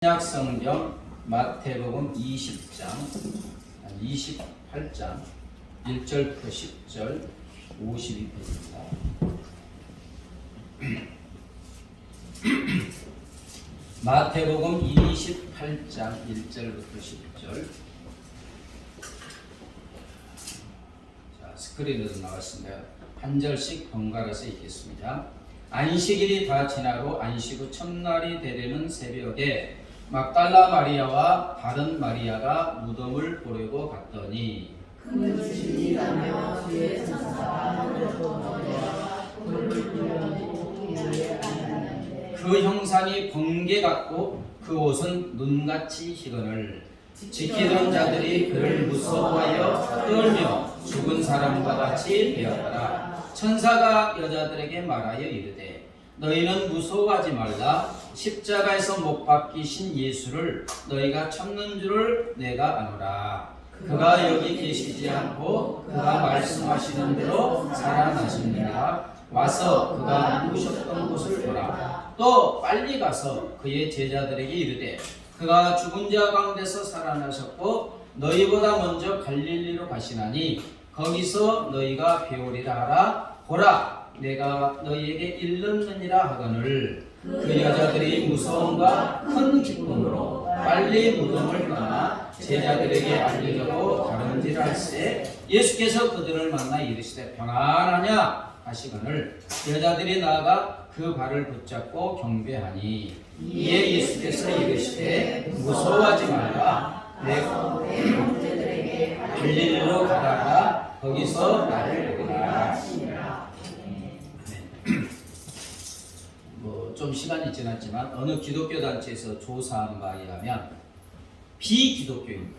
신약 성경 마태복음 20장 28장 1절부터 10절 52페이지입니다. 마태복음 28장 1절부터 10절. 자, 스크린으로 나왔습니다. 한 절씩 번갈아서 읽겠습니다. 안식일이 다 지나고 안식 후 첫날이 되려는 새벽에 막달라 마리아와 다른 마리아가 무덤을 보려고 갔더니 금을 주시라며 주의 천사가 하늘로 내려와 돌을 굴려놓고 위에 앉았는데 그 형상이 번개 같고 그 옷은 눈같이 희거늘 지키던 자들이 그를 무서워하여 떨며 죽은 사람과 같이 되었더라. 천사가 여자들에게 말하여 이르되 너희는 무서워하지 말라. 십자가에서 못 박히신 예수를 너희가 찾는 줄을 내가 아노라. 그가 여기 계시지 않고 그가 말씀하시는 대로 살아나시느니라. 와서 그가 누우셨던 곳을 보라. 또 빨리 가서 그의 제자들에게 이르되 그가 죽은 자 가운데서 살아나셨고 너희보다 먼저 갈릴리로 가시나니 거기서 너희가 배우리라 하라. 보라, 내가 너희에게 일렀느니라 하거늘 그 여자들이 무서움과 큰 기쁨으로 빨리 무덤을 떠나 제자들에게 알리려고 가는지랄세. 예수께서 그들을 만나 이르시되 평안하냐 하시거늘 여자들이 나아가 그 발을 붙잡고 경배하니 이에 예수께서 이르시되 무서워하지 말라. 내가 형제들에게 갈릴리로 가다가 거기서 나를 보리라. 좀 시간이 지났지만 어느 기독교 단체에서 조사한 바에 의하면 비기독교인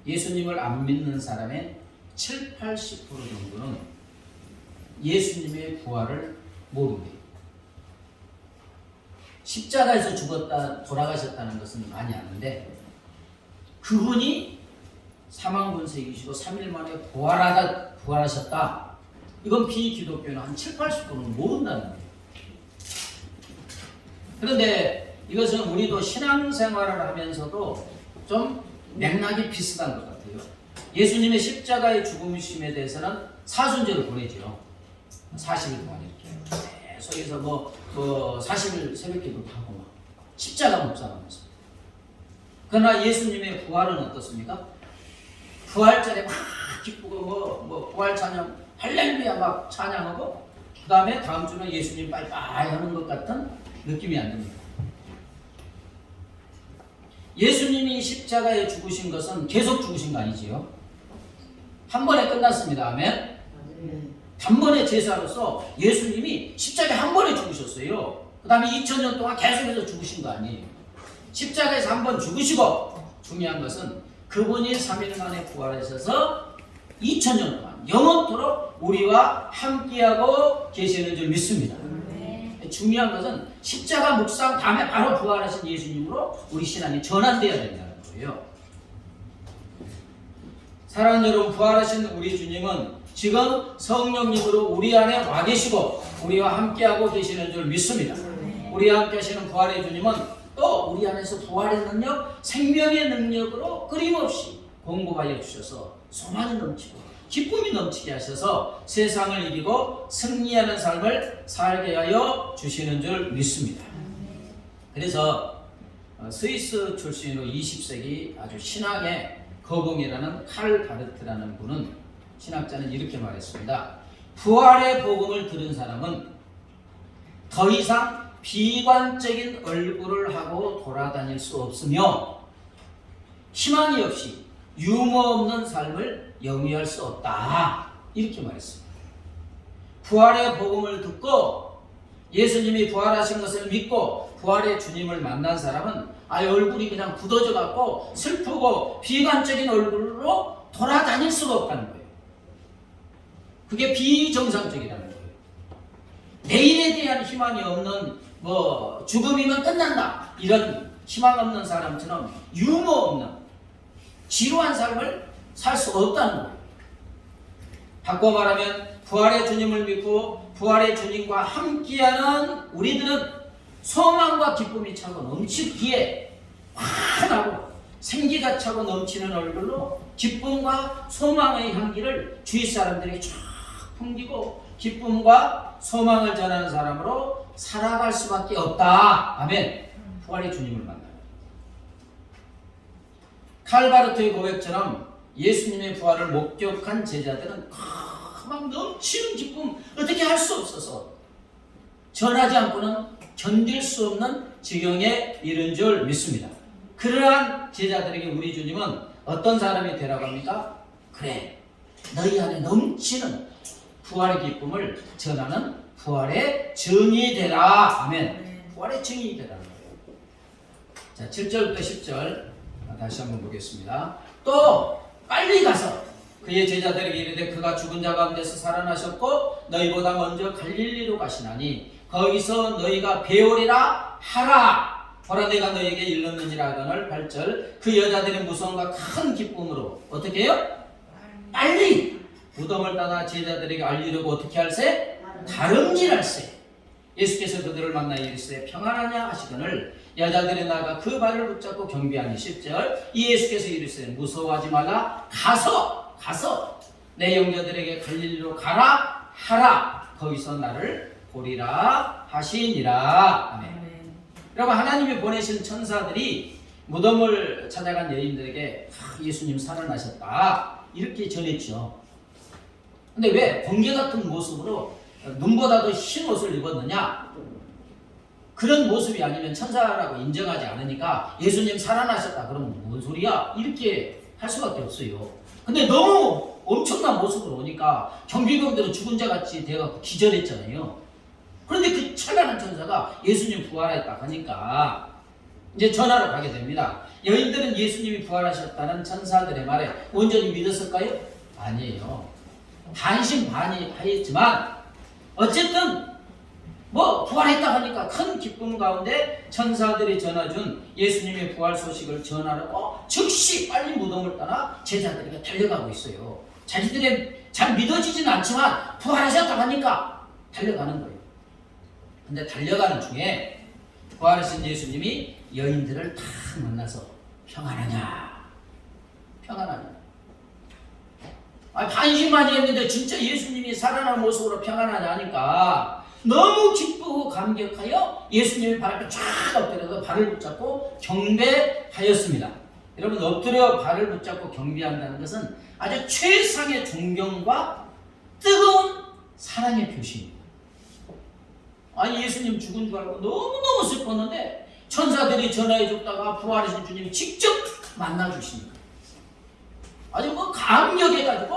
예수님을 안 믿는 사람의 7, 80% 정도는 예수님의 부활을 모른대요. 십자가에서 죽었다 돌아가셨다는 것은 많이 아는데 그분이 사망권세 이기시고 3일 만에 부활하셨다. 이건 비기독교는 한 7, 80%는 모른다는 거예요. 그런데 이것은 우리도 신앙생활을 하면서도 좀 맥락이 비슷한 것 같아요. 예수님의 십자가의 죽음심에 대해서는 사순절을 보내죠. 40일 동안 이렇게 계속해서 뭐 40일 새벽기도도 하고 막 십자가 묵상하면서. 그러나 예수님의 부활은 어떻습니까? 부활절에 막 기쁘고 뭐 부활 찬양 할렐루야 막 찬양하고 그 다음에 다음 주는 예수님 빠이빠이 하는 것 같은 느낌이 안 듭니다. 예수님이 십자가에 죽으신 것은 계속 죽으신 거 아니지요? 한 번에 끝났습니다. 아멘. 단번에 제사로서 예수님이 십자가에 한 번에 죽으셨어요. 그 다음에 2000년 동안 계속해서 죽으신 거 아니에요. 십자가에서 한 번 죽으시고 중요한 것은 그분이 3일 만에 부활하셔서 2000년 동안 영원토록 우리와 함께하고 계시는 줄 믿습니다. 중요한 것은 십자가 묵상 다음에 바로 부활하신 예수님으로 우리 신앙이 전환되어야 된다는 거예요. 사랑하는 여러분, 부활하신 우리 주님은 지금 성령님으로 우리 안에 와 계시고 우리와 함께하고 계시는 줄 믿습니다. 우리와 함께 하시는 부활의 주님은 또 우리 안에서 부활의 능력, 생명의 능력으로 끊임없이 공급하여 주셔서 소망이 넘치고 기쁨이 넘치게 하셔서 세상을 이기고 승리하는 삶을 살게 하여 주시는 줄 믿습니다. 그래서 스위스 출신으로 20세기 아주 신학의 거봉이라는 칼 바르트라는 분은 신학자는 이렇게 말했습니다. 부활의 복음을 들은 사람은 더 이상 비관적인 얼굴을 하고 돌아다닐 수 없으며 희망이 없이 유머 없는 삶을 영위할 수 없다. 이렇게 말했습니다. 부활의 복음을 듣고 예수님이 부활하신 것을 믿고 부활의 주님을 만난 사람은 얼굴이 그냥 굳어져 갖고 슬프고 비관적인 얼굴로 돌아다닐 수가 없다는 거예요. 그게 비정상적이라는 거예요. 내일에 대한 희망이 없는 죽음이면 끝난다. 이런 희망 없는 사람처럼 유머 없는 지루한 삶을 살 수 없다는 거예요. 바꿔 말하면 부활의 주님을 믿고 부활의 주님과 함께하는 우리들은 소망과 기쁨이 차고 넘치기에 환하고 생기가 차고 넘치는 얼굴로 기쁨과 소망의 향기를 주위 사람들에게 쫙 풍기고 기쁨과 소망을 전하는 사람으로 살아갈 수밖에 없다. 아멘. 부활의 주님을 만나요. 칼바르트의 고백처럼 예수님의 부활을 목격한 제자들은 막 넘치는 기쁨 어떻게 할 수 없어서 전하지 않고는 견딜 수 없는 지경에 이른 줄 믿습니다. 그러한 제자들에게 우리 주님은 어떤 사람이 되라고 합니까? 그래, 너희 안에 넘치는 부활의 기쁨을 전하는 부활의 증인이 되라. 아멘. 부활의 증인이 되라는 거예요. 자, 7절부터 10절 다시 한번 보겠습니다. 또 빨리 가서 그의 제자들에게 이르되 그가 죽은 자 가운데서 살아나셨고 너희보다 먼저 갈릴리로 가시나니 거기서 너희가 배우리라 하라. 보라 내가 너희에게 일렀느니라 하거늘. 8절 그 여자들의 무서움과 큰 기쁨으로 어떻게 해요? 빨리 무덤을 떠나 제자들에게 알리려고 어떻게 할세? 다름질할세. 예수께서 그들을 만나 이르시되 평안하냐 하시거늘 여자들이 나가 그 발을 붙잡고 경배하니. 10절 이 예수께서 이르시되 무서워하지 말라. 가서 내 형제들에게 갈릴리로 가라 하라. 거기서 나를 보리라 하시니라. 아멘. 여러분, 하나님이 보내신 천사들이 무덤을 찾아간 여인들에게 예수님 살아나셨다 이렇게 전했죠. 근데 왜 번개 같은 모습으로 눈보다도 흰 옷을 입었느냐? 그런 모습이 아니면 천사라고 인정하지 않으니까 예수님 살아나셨다 그러면 뭔 소리야? 이렇게 할 수밖에 없어요. 근데 너무 엄청난 모습으로 오니까 경비병들은 죽은 자 같이 돼갖고 기절했잖아요. 그런데 그 찬란한 천사가 예수님 부활했다 하니까 이제 전하러 가게 됩니다. 여인들은 예수님이 부활하셨다는 천사들의 말에 온전히 믿었을까요? 아니에요. 반신반의하였지만 어쨌든 뭐 부활했다 하니까 큰 기쁨 가운데 천사들이 전해준 예수님의 부활 소식을 전하려고 즉시 빨리 무덤을 떠나 제자들에게 달려가고 있어요. 자기들의 잘 믿어지진 않지만 부활하셨다 하니까 달려가는 거예요. 근데 달려가는 중에 부활하신 예수님이 여인들을 탁 만나서 평안하냐? 반신반의했는데 진짜 예수님이 살아난 모습으로 평안하냐 하니까 너무 기쁘고 감격하여 예수님의 발 앞에 쫙 엎드려서 발을 붙잡고 경배하였습니다. 여러분, 엎드려 발을 붙잡고 경배한다는 것은 아주 최상의 존경과 뜨거운 사랑의 표시입니다. 아니, 예수님 죽은 줄 알고 너무너무 슬펐는데 천사들이 전화해 줬다가 부활하신 주님이 직접 만나주시니까 아주 뭐 감격해가지고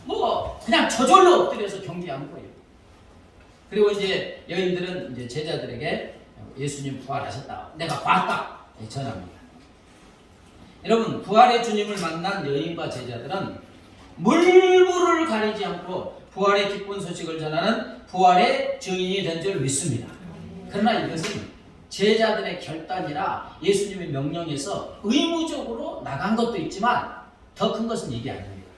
뭐 그냥 저절로 엎드려서 경배한 거예요. 그리고 이제 여인들은 이제 제자들에게 예수님 부활하셨다, 내가 봤다 전합니다. 여러분, 부활의 주님을 만난 여인과 제자들은 물불을 가리지 않고 부활의 기쁜 소식을 전하는 부활의 증인이 된 줄 믿습니다. 그러나 이것은 제자들의 결단이라 예수님의 명령에서 의무적으로 나간 것도 있지만 더 큰 것은 이게 아닙니다.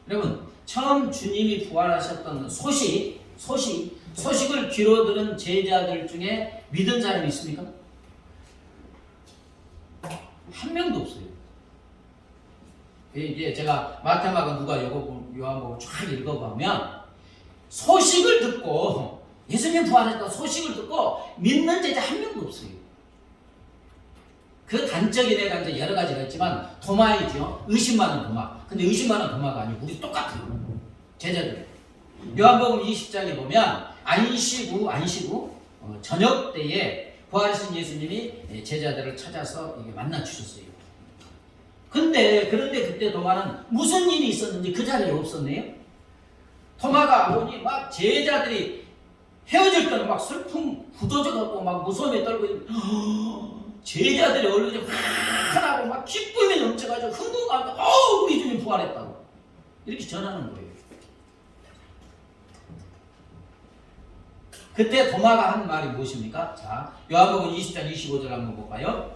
여러분, 처음 주님이 부활하셨던 소식을 귀로 들은 제자들 중에 믿은 사람이 있습니까? 한 명도 없어요. 이게 제가 마태마가 누가 요한복음 쫙 읽어보면 소식을 듣고 예수님 부활했다 소식을 듣고 믿는 제자 한 명도 없어요. 그 단적인 애가 이제 여러 가지가 있지만 도마이죠. 의심많은 도마. 근데 의심많은 도마가 아니고 우리 똑같아요. 제자들. 요한복음 20장에 보면 안식 후 저녁 때에 부활하신 예수님이 제자들을 찾아서 만나 주셨어요. 그런데 그때 도마는 무슨 일이 있었는지 그 자리에 없었네요. 도마가 오니 막 제자들이 헤어질 때는 막 슬픔 굳어져갖고 막 무서움에 떨고 있는 제자들의 얼굴이 환하고 막 기쁨이 넘쳐가지고 흥분 가운데 우리 주님 부활했다고 이렇게 전하는 거예요. 그때 도마가 한 말이 무엇입니까? 자, 요한복음 20장 25절 한번 볼까요?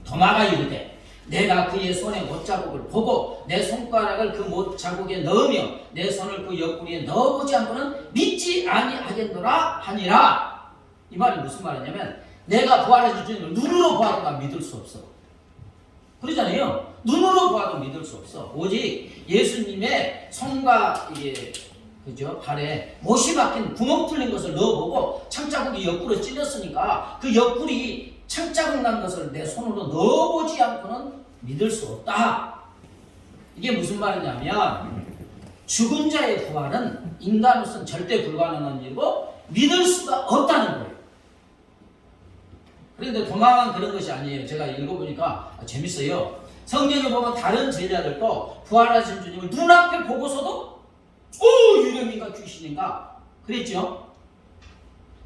도마가 이르되 내가 그의 손에 못자국을 보고 내 손가락을 그 못자국에 넣으며 내 손을 그 옆구리에 넣어보지 않고는 믿지 아니하겠노라 하니라. 이 말이 무슨 말이냐면 내가 부활하신 주님을 눈으로 보아도 난 믿을 수 없어. 그러잖아요. 눈으로 봐도 믿을 수 없어. 오직 예수님의 손과 이게 그죠? 발에 못이 박힌 구멍 뚫린 것을 넣어보고 창자국이 옆구리에 찔렸으니까 그 옆구리 창자국 난 것을 내 손으로 넣어보지 않고는 믿을 수 없다. 이게 무슨 말이냐면 죽은 자의 부활은 인간으로서는 절대 불가능한 일이고 믿을 수가 없다는 거예요. 그런데 도망은 그런 것이 아니에요. 제가 읽어보니까 재밌어요. 성경에 보면 다른 제자들도 부활하신 주님을 눈앞에 보고서도 유령인가 귀신인가 그랬죠.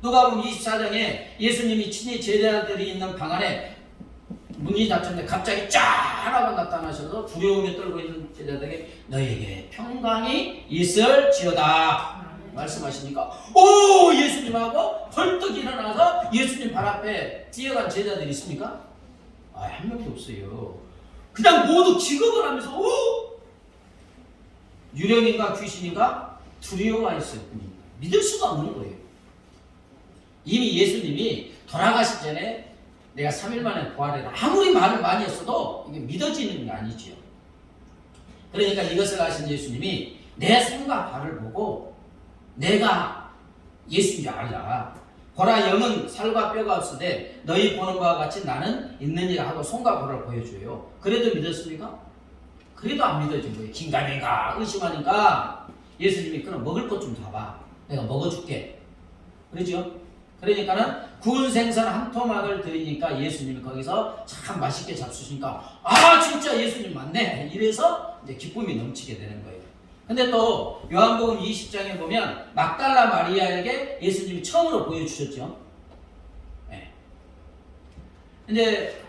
누가복음 24장에 예수님이 친히 제자들이 있는 방 안에 문이 닫혔는데 갑자기 쫙 하고 나타나셔서 두려움에 떨고 있는 제자들에게 너에게 평강이 있을지어다 말씀하시니까 예수님하고 벌떡 일어나서 예수님 발 앞에 뛰어간 제자들이 있습니까? 한 명도 없어요. 그냥 모두 기겁을 하면서 유령인가 귀신인가 두려워했어요. 믿을 수가 없는 거예요. 이미 예수님이 돌아가시 전에 내가 3일 만에 부활해라 아무리 말을 많이 했어도 이게 믿어지는 게 아니지요. 그러니까 이것을 아신 예수님이 내 손과 발을 보고 내가 예수인 줄 알라. 보라 영은 살과 뼈가 없으되 너희 보는 바와 같이 나는 있느니라 하고 손과 발을 보여줘요. 그래도 믿었습니까? 그래도 안 믿어진 거예요. 긴가민가 의심하니까 예수님이 그럼 먹을 것 좀 줘봐. 내가 먹어줄게. 그러죠? 그러니까는 구운 생선 한 토막을 드리니까 예수님이 거기서 참 맛있게 잡수시니까 진짜 예수님 맞네. 이래서 이제 기쁨이 넘치게 되는 거예요. 근데 또 요한복음 20장에 보면 막달라 마리아에게 예수님이 처음으로 보여주셨죠. 네. 근데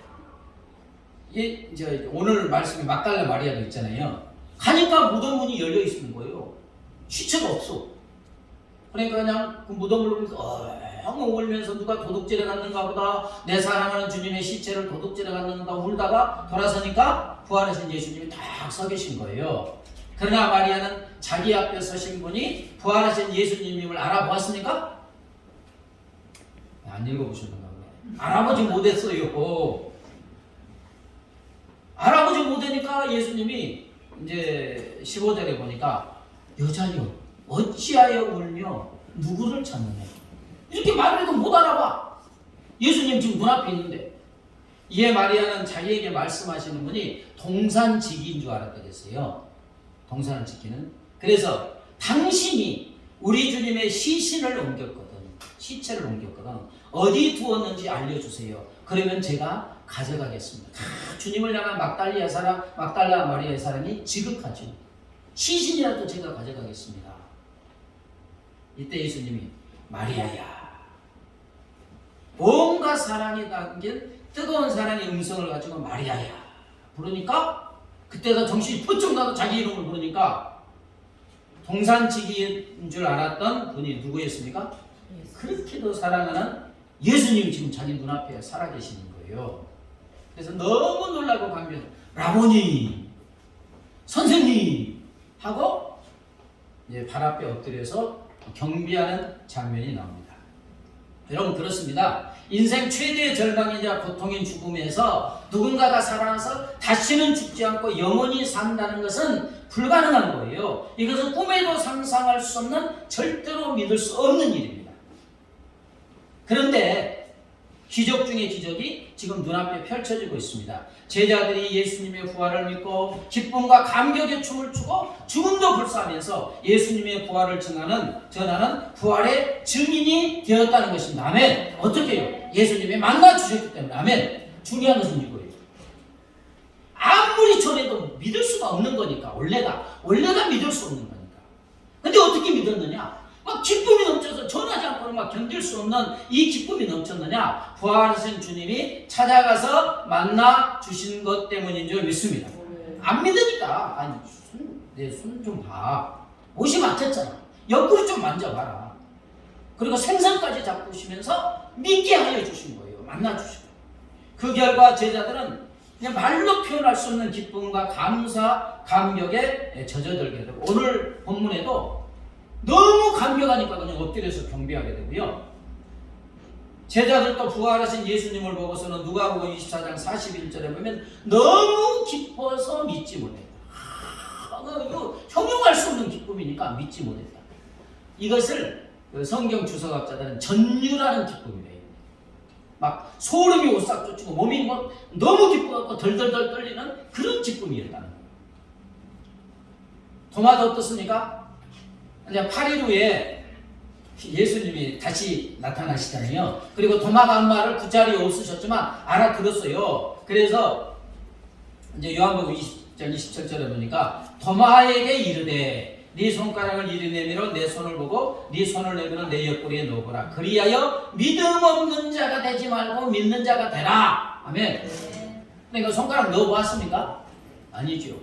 이제 오늘 말씀에 막달라 마리아가 있잖아요. 가니까 무덤 문이 열려 있는 거예요. 시체가 없어. 그러니까 그냥 그 무덤을 보면서 울면서 누가 도둑질해 갔는가 보다. 내 사랑하는 주님의 시체를 도둑질해 갔는가 울다가 돌아서니까 부활하신 예수님이 딱 서 계신 거예요. 그러나 마리아는 자기 앞에 서신 분이 부활하신 예수님임을 알아보았습니까? 안 읽어보셨는가 보네. 알아보지 못했어요. 알아보지 못하니까 예수님이 이제 15절에 보니까 여자여 어찌하여 울며 누구를 찾느냐 이렇게 말을 해도 못 알아봐. 예수님 지금 눈앞에 있는데. 이에 마리아는 자기에게 말씀하시는 분이 동산지기인 줄 알았다겠어요. 동산을 지키는. 그래서 당신이 우리 주님의 시신을 옮겼거든. 시체를 옮겼거든. 어디 두었는지 알려주세요. 그러면 제가 가져가겠습니다. 주님을 향한 막달라 마리아의 사랑이 지극하죠. 시신이라도 제가 가져가겠습니다. 이때 예수님이 마리아야. 온갖 사랑이 담긴 뜨거운 사랑의 음성을 가지고 마리아야 부르니까 그때도 정신이 푸쩍 나도 자기 이름을 부르니까 동산지기인 줄 알았던 분이 누구였습니까? 그렇게도 사랑하는 예수님이 지금 자기 눈앞에 살아계시는 거예요. 그래서 너무 놀라고 가면 라보니 선생님 하고 이제 발 앞에 엎드려서 경비하는 장면이 나옵니다. 여러분 그렇습니다. 인생 최대의 절망이자 고통인 죽음에서 누군가가 살아나서 다시는 죽지 않고 영원히 산다는 것은 불가능한 거예요. 이것은 꿈에도 상상할 수 없는 절대로 믿을 수 없는 일입니다. 그런데 기적 중의 기적이 지금 눈앞에 펼쳐지고 있습니다. 제자들이 예수님의 부활을 믿고 기쁨과 감격의 춤을 추고 죽음도 불사하면서 예수님의 부활을 전하는 부활의 증인이 되었다는 것입니다. 아멘. 어떻게 해요? 예수님이 만나 주셨기 때문에. 아멘. 중요한 것은 이거예요. 아무리 전해도 믿을 수가 없는 거니까. 원래가 믿을 수 없는 거니까. 근데 어떻게 믿었느냐? 막 기쁨이 넘쳐서 전하지 않고는 막 견딜 수 없는 이 기쁨이 넘쳤느냐? 부활하신 주님이 찾아가서 만나 주신 것 때문인 줄 믿습니다. 안 믿으니까 아니 내 손 좀 봐. 옷이 막혔잖아. 옆구리 좀 만져봐라. 그리고 생선까지 잡으시면서 믿게 하여 주신 거예요. 만나 주시고. 그 결과 제자들은 그냥 말로 표현할 수 없는 기쁨과 감사, 감격에 젖어들게 되고 오늘 본문에도 너무 감격하니까 그냥 엎드려서 경배하게 되고요. 제자들도 부활하신 예수님을 보고서는 누가복음 24장 41절에 보면 너무 기뻐서 믿지 못했다. 이거 형용할 수 없는 기쁨이니까 믿지 못했다. 이것을 성경 주석학자들은 전율하는 기쁨이래요. 막 소름이 오싹 쫓고 몸이 뭐 너무 기뻐갖고 덜덜덜 떨리는 그런 기쁨이었다는 거예요. 도마도 어떻습니까? 이제 8일 후에 예수님이 다시 나타나시잖아요. 그리고 도마가 한 말을 그 자리에 없으셨지만 알아들었어요. 그래서 이제 요한복음 20장 27절에 보니까 도마에게 이르되 네 손가락을 이리 내밀어 내 손을 보고 네 손을 내밀어 내 옆구리에 넣어보라. 그리하여 믿음 없는 자가 되지 말고 믿는 자가 되라. 아멘. 그러니까 손가락 넣어보았습니까? 아니죠.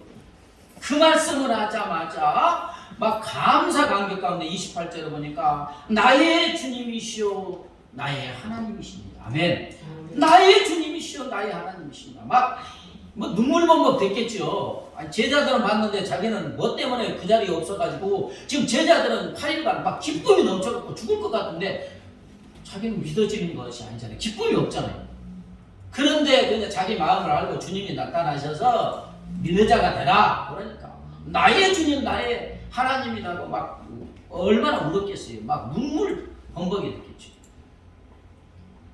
그 말씀을 하자마자 막 감사 감격 가운데 28절에 보니까 나의 주님이시오 나의 하나님이십니다. 아멘. 나의 주님이시오 나의 하나님이십니다. 막 뭐 눈물범벅 됐겠죠. 제자들은 봤는데 자기는 뭐 때문에 그 자리에 없어가지고 지금 제자들은 8일간 막 기쁨이 넘쳐갖고 죽을 것 같은데 자기는 믿어지는 것이 아니잖아요. 기쁨이 없잖아요. 그런데 그냥 자기 마음을 알고 주님이 나타나셔서 믿는 자가 되라. 그러니까 나의 주님 나의 하나님이라고 막 얼마나 울었겠어요. 막 눈물 범벅이 됐겠죠.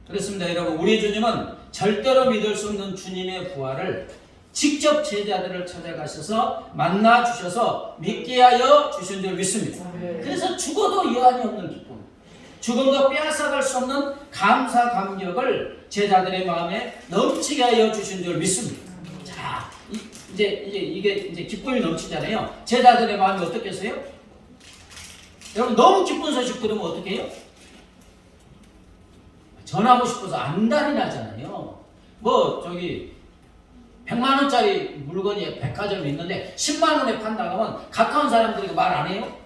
그렇습니다. 여러분 우리 주님은 절대로 믿을 수 없는 주님의 부활을 직접 제자들을 찾아가셔서 만나 주셔서 믿게 하여 주신 줄 믿습니다. 그래서 죽어도 여한이 없는 기쁨, 죽음도 빼앗아갈 수 없는 감사 감격을 제자들의 마음에 넘치게 하여 주신 줄 믿습니다. 자, 이게 기쁨이 넘치잖아요. 제자들의 마음이 어떻겠어요? 여러분 너무 기쁜 소식 들으면 어떻게 해요? 전하고 싶어서 안달이 나잖아요. 뭐 저기 100만 원짜리 물건이 백화점에 있는데 10만 원에 판다고 하면 가까운 사람들이 말 안 해요?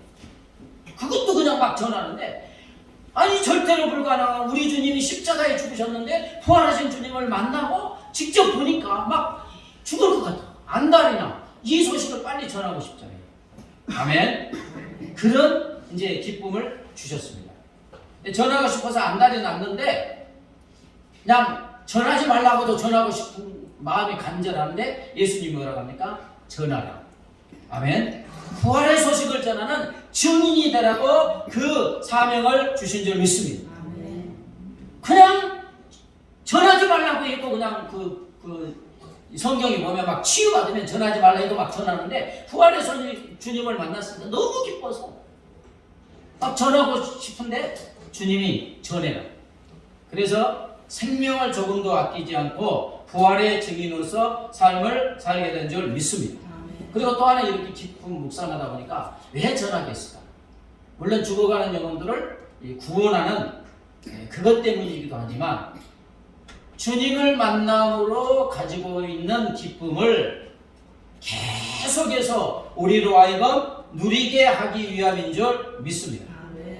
그것도 그냥 막 전하는데 아니 절대로 불가능한 우리 주님이 십자가에 죽으셨는데 부활하신 주님을 만나고 직접 보니까 막 죽을 것 같아. 안달이 나. 이 소식을 빨리 전하고 싶잖아요. 아멘. 그런 이제 기쁨을 주셨습니다. 전하고 싶어서 안달이 났는데 그냥 전하지 말라고도 전하고 싶은 마음이 간절한데 예수님이 뭐라고 합니까? 전하라. 아멘. 부활의 소식을 전하는 증인이 되라고 그 사명을 주신 줄 믿습니다. 그냥 전하지 말라고 해도 그냥 성경이 보면 막 치유받으면 전하지 말라 해도 막 전하는데 부활의 주님을 만났을 때 너무 기뻐서 막 전하고 싶은데 주님이 전해라. 그래서 생명을 조금도 아끼지 않고 부활의 증인으로서 삶을 살게 된 줄 믿습니다. 그리고 또 하나 이렇게 깊은 묵상하다 보니까 왜 전하겠을까? 물론 죽어가는 영혼들을 구원하는 그것 때문이기도 하지만 주님을 만남으로 가지고 있는 기쁨을 계속해서 우리로 하여금 누리게 하기 위함인 줄 믿습니다.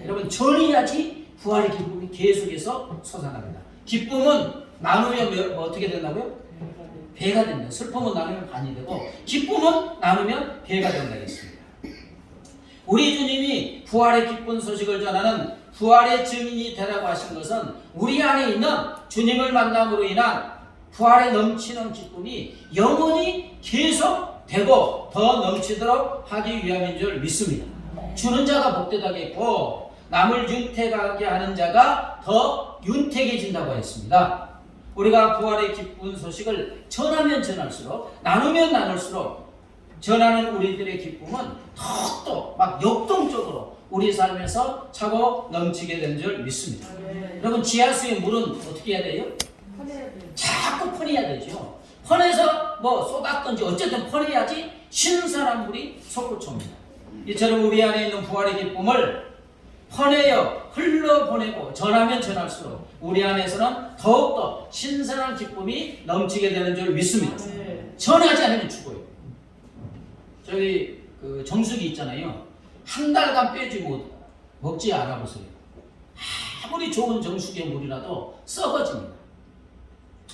여러분 전해야지 부활의 기쁨이 계속해서 솟아납니다. 기쁨은 나누면 어떻게 된다고요? 배가 된다. 슬픔은 나누면 반이 되고 기쁨은 나누면 배가 된다 했습니다. 우리 주님이 부활의 기쁜 소식을 전하는 부활의 증인이 되라고 하신 것은 우리 안에 있는 주님을 만남으로 인한 부활에 넘치는 기쁨이 영원히 계속 되고 더 넘치도록 하기 위함인 줄 믿습니다. 주는 자가 복되다겠고 남을 윤택하게 하는 자가 더 윤택해진다고 했습니다. 우리가 부활의 기쁜 소식을 전하면 전할수록 나누면 나눌수록 전하는 우리들의 기쁨은 더욱더 막 역동적으로 우리 삶에서 차고 넘치게 된 줄 믿습니다. 여러분 지하수의 물은 어떻게 해야 돼요? 자꾸 퍼내야 되죠. 퍼내서 뭐 쏟았든지 어쨌든 퍼내야지 신선한 물이 솟구쳐옵니다. 이처럼 우리 안에 있는 부활의 기쁨을 퍼내어 흘러보내고 전하면 전할수록 우리 안에서는 더욱더 신선한 기쁨이 넘치게 되는 줄 믿습니다. 전하지 않으면 죽어요. 저기 그 정수기 있잖아요. 한 달간 빼지 먹지 않아 보세요. 아무리 좋은 정수기의 물이라도 썩어집니다.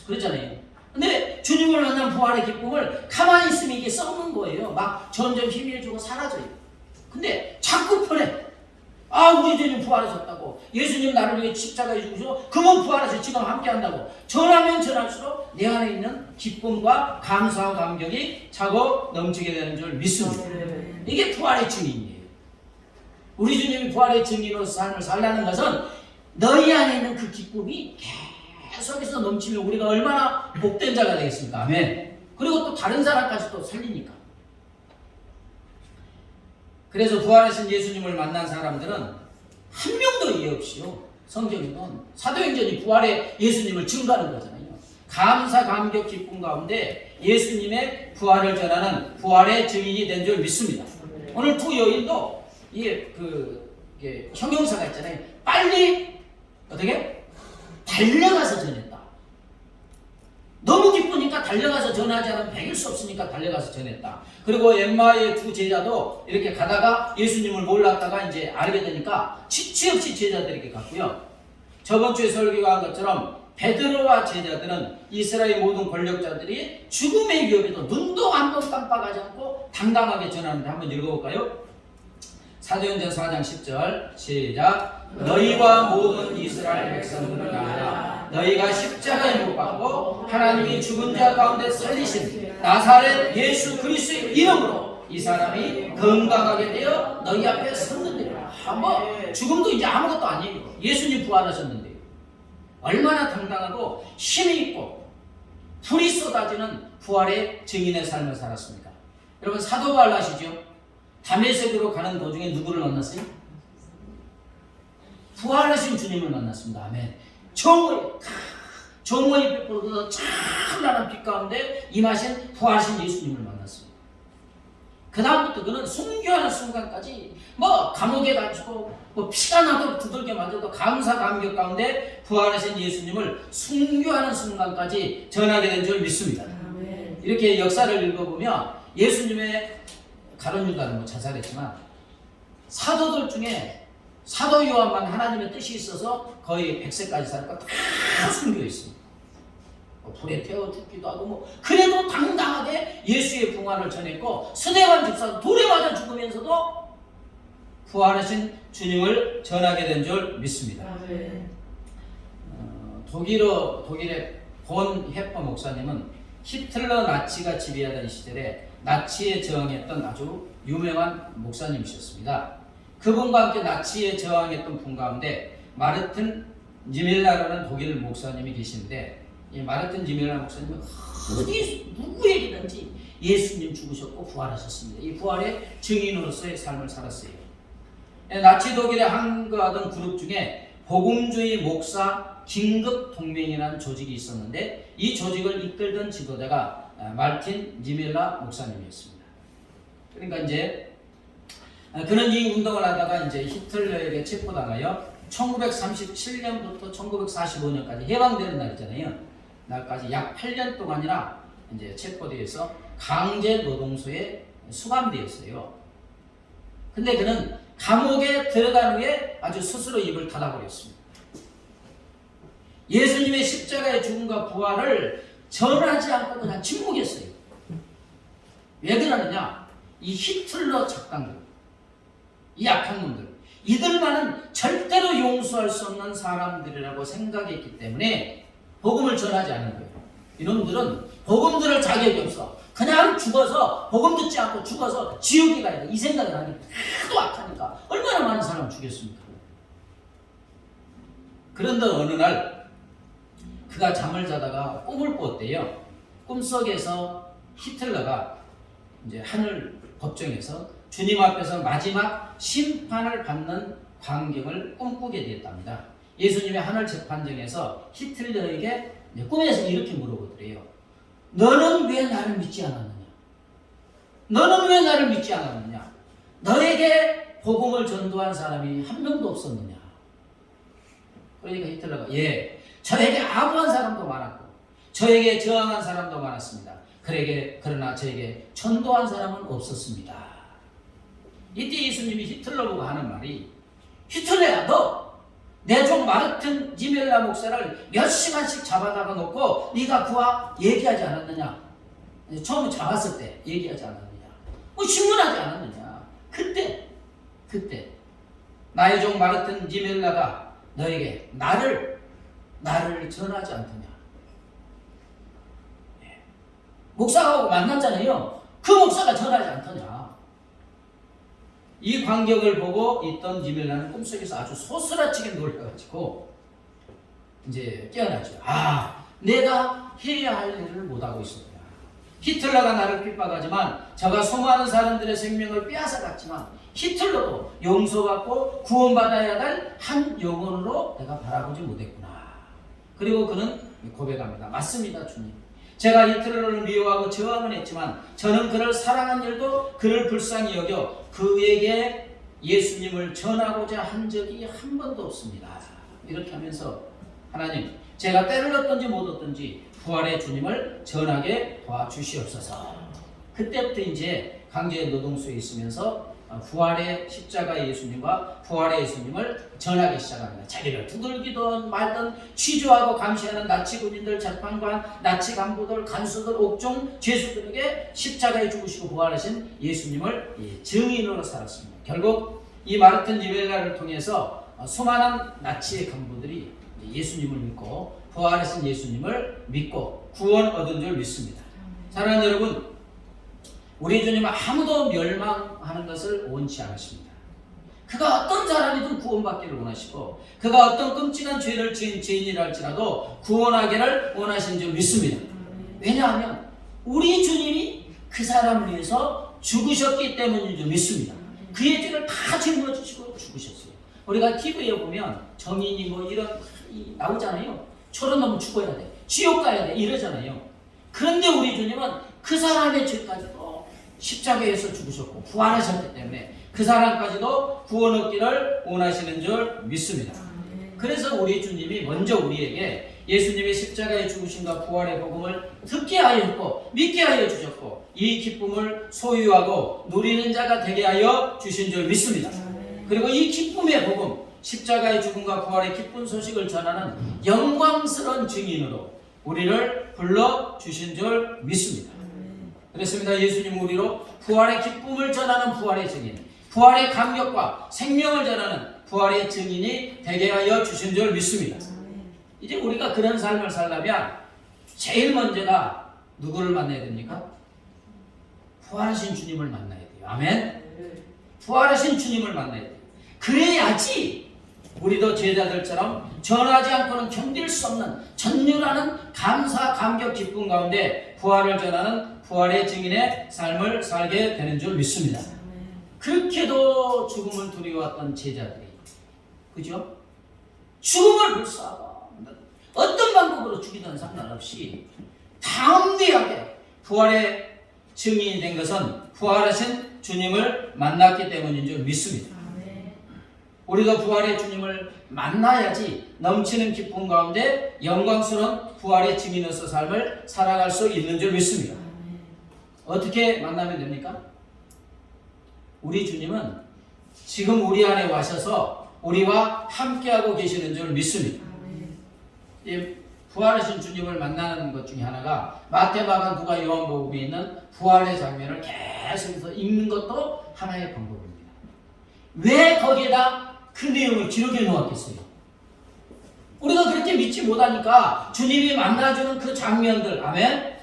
그렇잖아요. 근데 주님을 만난 부활의 기쁨을 가만히 있으면 이게 썩는 거예요. 막 점점 힘이 주고 사라져요. 근데 자꾸 퍼내. 아, 우리 주님 부활하셨다고. 예수님 나를 위해 십자가에 죽으시고 그분 부활하셔 지금 함께 한다고. 전하면 전할수록 내 안에 있는 기쁨과 감사와 감격이 차고 넘치게 되는 줄 믿습니다. 이게 부활의 증인이에요. 우리 주님이 부활의 증인으로서 삶을 살라는 것은 너희 안에 있는 그 기쁨이 계속해서 넘치면 우리가 얼마나 복된 자가 되겠습니까? 아멘. 그리고 또 다른 사람까지 또 살리니까. 그래서 부활하신 예수님을 만난 사람들은 한 명도 예 없이요. 성경에는 사도행전이 부활의 예수님을 증거하는 거잖아요. 감사, 감격, 기쁨 가운데 예수님의 부활을 전하는 부활의 증인이 된 줄 믿습니다. 오늘 두 여인도 이게 형용사가 있잖아요. 빨리 어떻게 달려가서 전했다. 너무 기쁘니까 달려가서 전하지 않으면 배길 수 없으니까 달려가서 전했다. 그리고 엠마의 두 제자도 이렇게 가다가 예수님을 몰랐다가 이제 알게 되니까 지체 없이 제자들에게 갔고요. 저번 주에 설교한 것처럼 베드로와 제자들은 이스라엘 모든 권력자들이 죽음의 위협에도 눈도 한 번 깜빡하지 않고 당당하게 전하는데 한번 읽어볼까요? 사도행전 4장 10절 시작. 너희와 모든 이스라엘 백성들을 알라. 너희가 십자가에 못 박고 하나님이 죽은 자 가운데 살리신 나사렛 예수 그리스도의 이름으로 이 사람이 건강하게 되어 너희 앞에 섰느니라. 뭐 죽음도 이제 아무것도 아니에요. 예수님 부활하셨는데요. 얼마나 당당하고 힘이 있고 불이 쏟아지는 부활의 증인의 삶을 살았습니까? 여러분 사도 바울 아시죠? 다메섹으로 가는 도중에 누구를 만났어요? 부활하신 주님을 만났습니다. 아멘. 정오의 빛보다 찬란한 빛 가운데 임하신 부활하신 예수님을 만났습니다. 그 다음부터 그는 순교하는 순간까지 감옥에 갇히고 피가 나도록 두들겨 맞아도 감사 감격 가운데 부활하신 예수님을 순교하는 순간까지 전하게 된 줄 믿습니다. 아멘. 이렇게 역사를 읽어보면 예수님의 가룟 유다는 자살했지만 사도들 중에 사도 요한만 하나님의 뜻이 있어서 거의 100세까지 살고 다 순교했습니다. 불에 태워 죽기도 하고 그래도 당당하게 예수의 부활을 전했고 스데반 집사도 돌에 맞아 죽으면서도 부활하신 주님을 전하게 된 줄 믿습니다. 독일의 본 헤퍼 목사님은 히틀러 나치가 지배하던 시절에 나치에 저항했던 아주 유명한 목사님이셨습니다. 그분과 함께 나치에 저항했던 분 가운데 마르틴 니멜라라는 독일 목사님이 계신데 이 마르틴 니멜라 목사님은 어디 누구에게든지 예수님 죽으셨고 부활하셨습니다. 이 부활의 증인으로서의 삶을 살았어요. 나치 독일에 항거하던 그룹 중에 복음주의 목사 긴급 동맹이라는 조직이 있었는데 이 조직을 이끌던 지도자가 마르틴 니멜라 목사님이었습니다. 그러니까 이제 그는 이 운동을 하다가 이제 히틀러에게 체포당하여 1937년부터 1945년까지 해방되는 날이잖아요. 날까지 약 8년 동안이나 이제 체포되어서 강제 노동소에 수감되었어요. 근데 그는 감옥에 들어간 후에 아주 스스로 입을 닫아버렸습니다. 예수님의 십자가의 죽음과 부활을 전하지 않고 그냥 침묵했어요. 왜 그러느냐? 이 히틀러 작당들, 이 악한 놈들, 이들만은 절대로 용서할 수 없는 사람들이라고 생각했기 때문에 복음을 전하지 않는 거예요. 이놈들은 복음 들을 자격이 없어. 그냥 죽어서 복음 듣지 않고 죽어서 지옥에 가야 돼. 이 생각을 하니 하도 악하니까 얼마나 많은 사람을 죽였습니까? 그런데 어느 날 그가 잠을 자다가 꿈을 꿨대요. 꿈속에서 히틀러가 이제 하늘 법정에서 주님 앞에서 마지막 심판을 받는 광경을 꿈꾸게 되었답니다. 예수님의 하늘 재판정에서 히틀러에게 꿈에서 이렇게 물어보더래요. 너는 왜 나를 믿지 않았느냐? 너는 왜 나를 믿지 않았느냐? 너에게 복음을 전도한 사람이 한 명도 없었느냐? 그러니까 히틀러가 저에게 아부한 사람도 많았고 저에게 저항한 사람도 많았습니다. 그러나 저에게 전도한 사람은 없었습니다. 이때 예수님이 히틀러 보고 하는 말이 히틀러야 너 내 종 마르틴 니멜라 목사를 몇 시간씩 잡아다가 놓고 네가 그와 얘기하지 않았느냐? 처음에 잡았을 때 얘기하지 않았느냐? 신문하지 않았느냐? 그때 나의 종 마르튼 디멜라가 너에게 나를 전하지 않더냐. 목사하고 만났잖아요. 그 목사가 전하지 않더냐. 이 광경을 보고 있던 디멜라는 꿈속에서 아주 소스라치게 놀라가지고 이제 깨어나죠. 아, 내가 해야 할 일을 못하고 있었구나. 히틀러가 나를 핍박하지만 저가 수많은 사람들의 생명을 빼앗아갔지만 히틀러도 용서받고 구원받아야 할 한 영혼으로 내가 바라보지 못했구나. 그리고 그는 고백합니다. 맞습니다, 주님. 제가 히틀러를 미워하고 저항은 했지만 저는 그를 사랑한 일도 그를 불쌍히 여겨 그에게 예수님을 전하고자 한 적이 한 번도 없습니다. 이렇게 하면서 하나님, 제가 때를 얻든지 못 얻든지 부활의 주님을 전하게 도와주시옵소서. 그때부터 이제 강제 노동소에 있으면서 부활의 십자가 예수님과 부활의 예수님을 전하기 시작합니다. 자기를 두들기든 말든 취조하고 감시하는 나치 군인들, 재판관, 나치 간부들, 간수들, 옥중 죄수들에게 십자가에 죽으시고 부활하신 예수님을 증인으로 살았습니다. 결국 이 마르튼 디멜라를 통해서 수많은 나치의 간부들이 예수님을 믿고 부활하신 예수님을 믿고 구원 얻은 줄 믿습니다. 사랑하는 여러분, 우리 주님은 아무도 멸망하는 것을 원치 않으십니다. 그가 어떤 사람이든 구원받기를 원하시고 그가 어떤 끔찍한 죄를 지은 죄인이라 할지라도 구원하기를 원하신 줄 믿습니다. 왜냐하면 우리 주님이 그 사람을 위해서 죽으셨기 때문인 줄 믿습니다. 그의 죄를 다 짊어지시고 죽으셨어요. 우리가 TV에 보면 정인이 뭐 이런 나오잖아요. 저런 놈은 죽어야 돼, 지옥 가야 돼 이러잖아요. 그런데 우리 주님은 그 사람의 죄까지도 십자가에서 죽으셨고 부활하셨기 때문에 그 사람까지도 구원 얻기를 원하시는 줄 믿습니다. 그래서 우리 주님이 먼저 우리에게 예수님의 십자가의 죽으심과 부활의 복음을 듣게 하였고 믿게 하여 주셨고 이 기쁨을 소유하고 누리는 자가 되게 하여 주신 줄 믿습니다. 그리고 이 기쁨의 복음, 십자가의 죽음과 부활의 기쁜 소식을 전하는 영광스러운 증인으로 우리를 불러주신 줄 믿습니다. 그렇습니다. 예수님 우리로 부활의 기쁨을 전하는 부활의 증인, 부활의 감격과 생명을 전하는 부활의 증인이 되게 하여 주신 줄 믿습니다. 이제 우리가 그런 삶을 살려면 제일 먼저가 누구를 만나야 됩니까? 부활하신 주님을 만나야 돼요. 아멘. 부활하신 주님을 만나야 돼요. 그래야지 우리도 제자들처럼 전하지 않고는 견딜 수 없는 전율하는 감사, 감격, 기쁨 가운데 부활을 전하는 부활의 증인의 삶을 살게 되는 줄 믿습니다. 그렇게도 죽음을 두려워했던 제자들이, 그죠? 죽음을 불사하고 어떤 방법으로 죽이든 상관없이 담대하게 부활의 증인이 된 것은 부활하신 주님을 만났기 때문인 줄 믿습니다. 우리도 부활의 주님을 만나야지 넘치는 기쁨 가운데 영광스러운 부활의 증인으로서 삶을 살아갈 수 있는 줄 믿습니다. 어떻게 만나면 됩니까? 우리 주님은 지금 우리 안에 와셔서 우리와 함께하고 계시는 줄 믿습니다. 이 부활하신 주님을 만나는 것 중에 하나가 마태, 마가, 누가, 요한복음에 있는 부활의 장면을 계속해서 읽는 것도 하나의 방법입니다. 왜 거기에다 그 내용을 기록해 놓았겠어요? 우리가 그렇게 믿지 못하니까 주님이 만나주는 그 장면들, 아멘?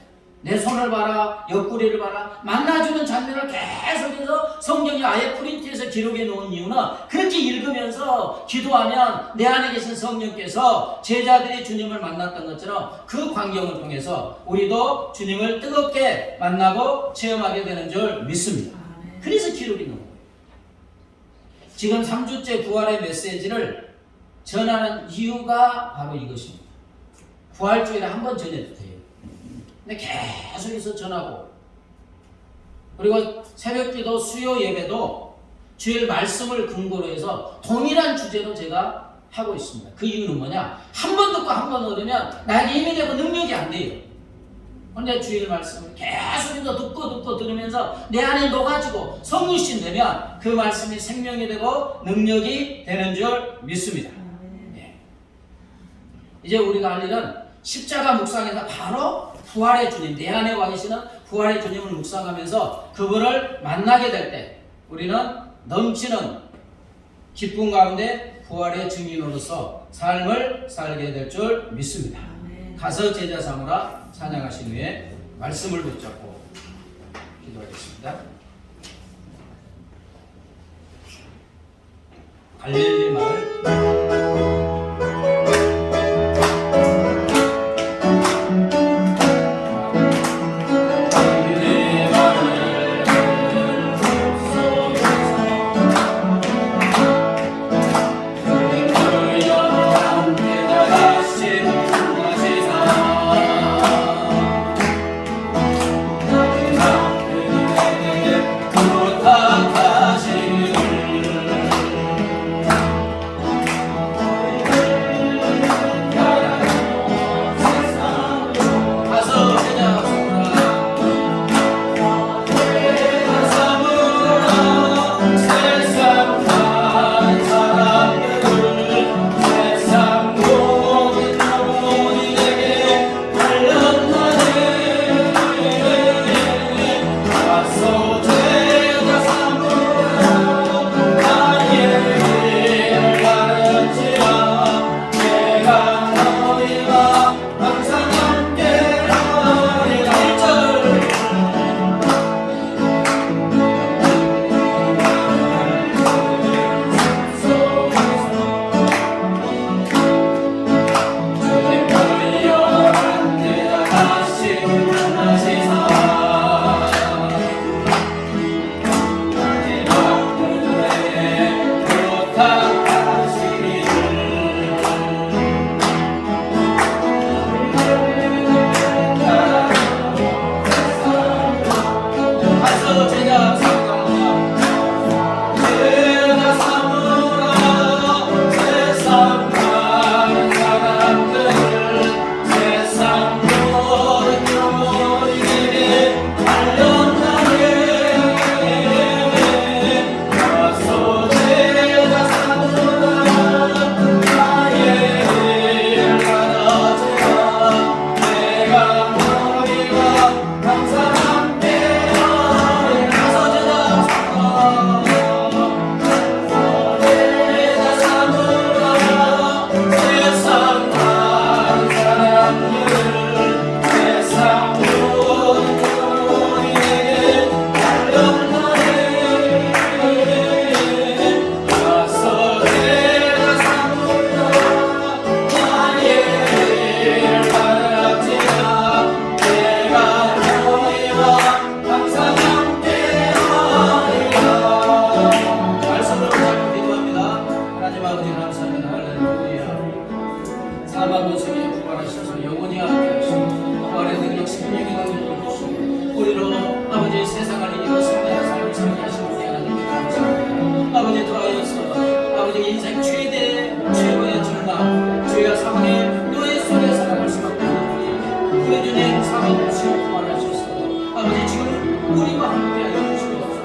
내 손을 봐라, 옆구리를 봐라, 만나주는 장면을 계속해서 성경이 아예 프린트해서 기록해 놓은 이유는 그렇게 읽으면서 기도하면 내 안에 계신 성령께서 제자들이 주님을 만났던 것처럼 그 광경을 통해서 우리도 주님을 뜨겁게 만나고 체험하게 되는 줄 믿습니다. 그래서 기록이 나온 거예요. 지금 3주째 부활의 메시지를 전하는 이유가 바로 이것입니다. 부활주일에 한 번 전해도 돼요. 근데 계속해서 전하고, 그리고 새벽기도, 수요 예배도 주일 말씀을 근거로 해서 동일한 주제로 제가 하고 있습니다. 그 이유는 뭐냐? 한 번 듣고 한 번 얻으면 나에게 힘이 되고 능력이 안 돼요. 근데 주일 말씀을 계속해서 듣고 들으면서 내 안에 녹아지고 성육신 되면 그 말씀이 생명이 되고 능력이 되는 줄 믿습니다. 네. 이제 우리가 할 일은 십자가 묵상에서 바로 부활의 주님, 내 안에 와 계시는 부활의 주님을 묵상하면서 그분을 만나게 될 때 우리는 넘치는 기쁨 가운데 부활의 증인으로서 삶을 살게 될 줄 믿습니다. 가서 제자 삼으라 찬양하신 후에 말씀을 붙잡고 기도하겠습니다. 갈릴리 마을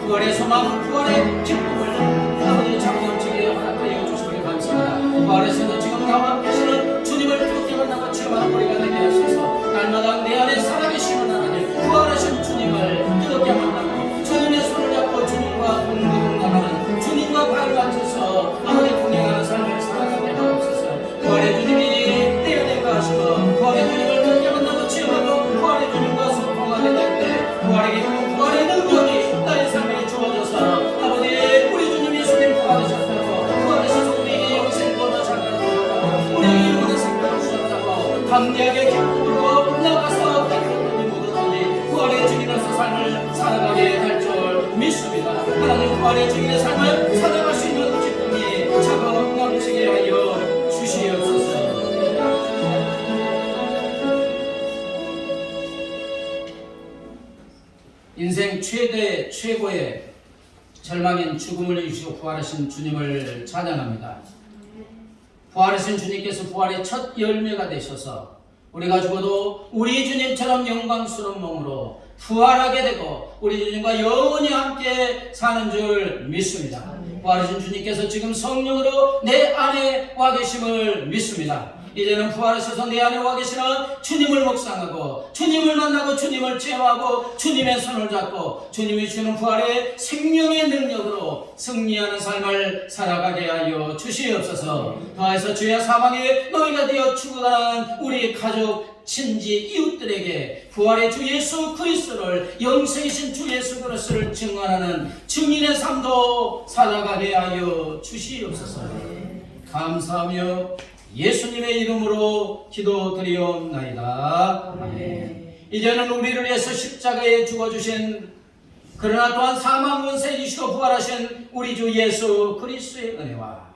부활의 소망, 부활의 기쁨을 아버지 장엄지게 허락하여 주시기를 감사합니다. 부활에서도 지금 나와 계시는 주님을 뜨겁게 만나고 체험하는 우리가 되게 하소서. 날마다 내 안에 살아계시는 하나님, 부활하신 주님을 뜨겁게 만나고 주님의 손을 잡고 주님과 동거동행하는 주님과 발을 맞춰서 아버지 동행하는 삶을 살아가게 하옵소서. 부활의 주님이 내 안에 가시고 부활의 주님을 뜨겁게 만나고 체험하고 부활의 주님과 소통하게 될 때 부활의 기쁨, 부활의 능력이 나의 삶에 주어져서 아버지 우리 주님이 예수님 부활하셨다고 부활하셔서 우리에게 영생권을 장하셨다고 우리에게 영원한 생명을 주셨다고 담대하게 기쁨으로 나가서 백성들이 모든 부활의 증인으로서 삶을 살아가게 될 줄 믿습니다. 하나님 부활의 증인의 삶을 살아갈 수 있는 기쁨이 차가운 넘치게 하여 주시옵소서. 인생 최고의 절망인 죽음을 이기시고 부활하신 주님을 찬양합니다. 부활하신 주님께서 부활의 첫 열매가 되셔서 우리가 죽어도 우리 주님처럼 영광스러운 몸으로 부활하게 되고 우리 주님과 영원히 함께 사는 줄 믿습니다. 부활하신 주님께서 지금 성령으로 내 안에 와 계심을 믿습니다. 이제는 부활하셔서 내 안에 와 계시는 주님을 묵상하고 주님을 만나고 주님을 체험하고 주님의 손을 잡고 주님이 주는 부활의 생명의 능력으로 승리하는 삶을 살아가게 하여 주시옵소서. 더해서 주의 사망에 너희가 되어 죽어가는 우리 가족 친지 이웃들에게 부활의 주 예수 그리스도를 영생이신 주 예수 그리스도를 증언하는 증인의 삶도 살아가게 하여 주시옵소서. 감사하며 예수님의 이름으로 기도드리옵나이다. 아멘. 이제는 우리를 위해서 십자가에 죽어주신 그러나 또한 사망 권세 이시고 부활하신 우리 주 예수 그리스도의 은혜와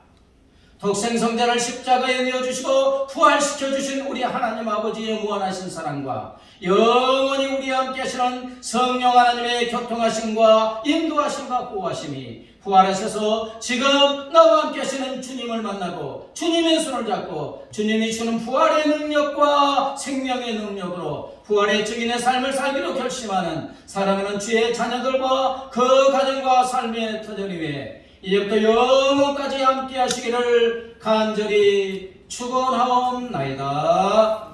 독생성자를 십자가에 내어주시고 부활시켜주신 우리 하나님 아버지의 무한하신 사랑과 영원히 우리와 함께 하시는 성령 하나님의 교통하심과 인도하심과 보호하심이 부활하셔서 지금 나와 함께 하시는 주님을 만나고 주님의 손을 잡고 주님이 주는 부활의 능력과 생명의 능력으로 부활의 증인의 삶을 살기로 결심하는 사랑하는 주의 자녀들과 그 가정과 삶의 터전 위에 이제부터 영원까지 함께 하시기를 간절히 축원하옵나이다.